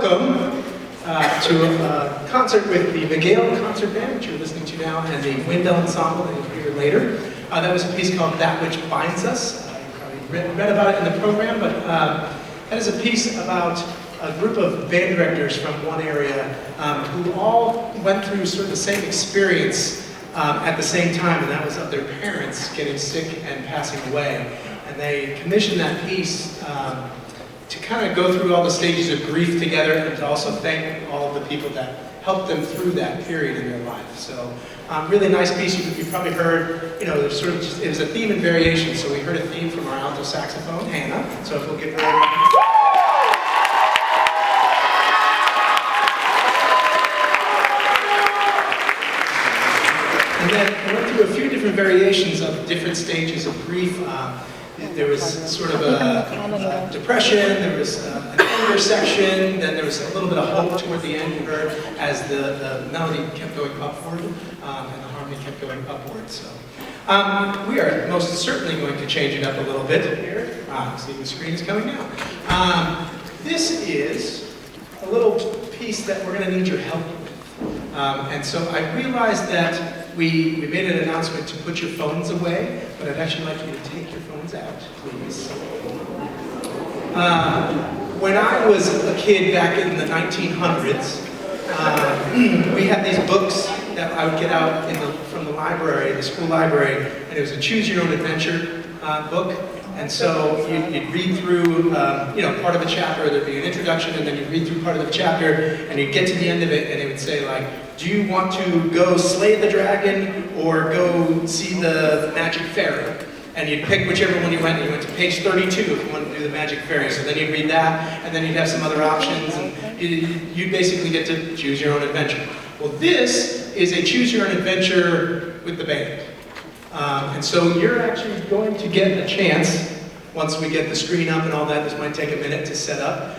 welcome to a concert with the Magale Concert Band, which you're listening to now, and the Wind Ensemble that you'll hear later. That was a piece called That Which Binds Us. You probably read about it in the program, but that is a piece about a group of band directors from one area who all went through sort of the same experience at the same time, and that was of their parents getting sick and passing away. And they commissioned that piece to kind of go through all the stages of grief together, and to also thank all of the people that helped them through that period in their life. So, really nice piece. You probably heard, there's sort of just, it was a theme and variation. So we heard a theme from our alto saxophone, Hannah. So if we'll get her. And then we went through a few different variations of different stages of grief. There was sort of a depression, there was an anger section, then there was a little bit of hope toward the end, you heard, as the melody kept going upward and the harmony kept going upward. So we are most certainly going to change it up a little bit here. See, the screen is coming now. This is a little piece that we're going to need your help with. And so I realized that we made an announcement to put your phones away, but I'd actually like you to take your phones out, please. When I was a kid back in the 1900s, we had these books that I would get out from the library, the school library, and it was a Choose Your Own Adventure book. And so you'd read through, part of a chapter, there'd be an introduction, and then you'd read through part of the chapter, and you'd get to the end of it, and it would say, like, do you want to go slay the dragon, or go see the magic fairy? And you'd pick whichever one you went, and you went to page 32 if you wanted to do the magic fairy. So then you'd read that, and then you'd have some other options, and you'd basically get to choose your own adventure. Well, this is a choose your own adventure with the band. And so you're actually going to get a chance, once we get the screen up and all that, this might take a minute to set up,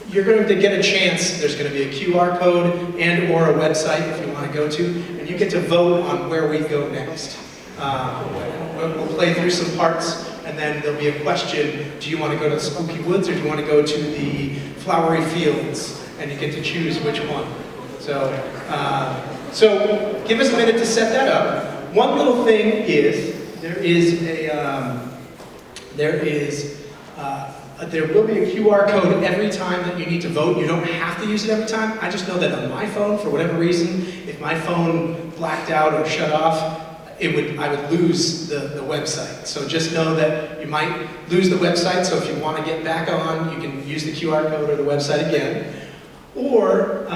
you're going to get a chance. There's going to be a QR code and or a website if you want to go to, and you get to vote on where we go next. We'll play through some parts, and then there'll be a question, do you want to go to the spooky woods or do you want to go to the flowery fields? And you get to choose which one. So give us a minute to set that up. One little thing is, there will be a QR code every time that you need to vote. You don't have to use it every time. I just know that on my phone, for whatever reason, if my phone blacked out or shut off, I would lose the website. So just know that you might lose the website, so if you want to get back on, you can use the QR code or the website again. Or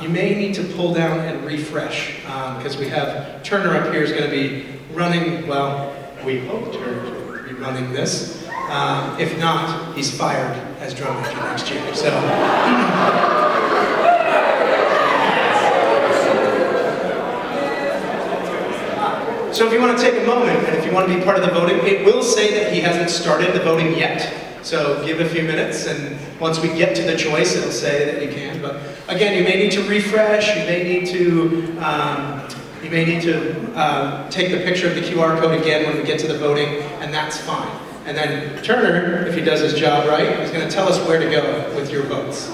you may need to pull down and refresh, because we have Turner up here is going to be running, well, we hope Turner will be running this. If not, he's fired as drum major next year. So if you want to take a moment, and if you want to be part of the voting, it will say that he hasn't started the voting yet. So give it a few minutes, and once we get to the choice, it'll say that you can. But again, you may need to refresh. You may need to take the picture of the QR code again when we get to the voting, and that's fine. And then Turner, if he does his job right, is going to tell us where to go with your votes.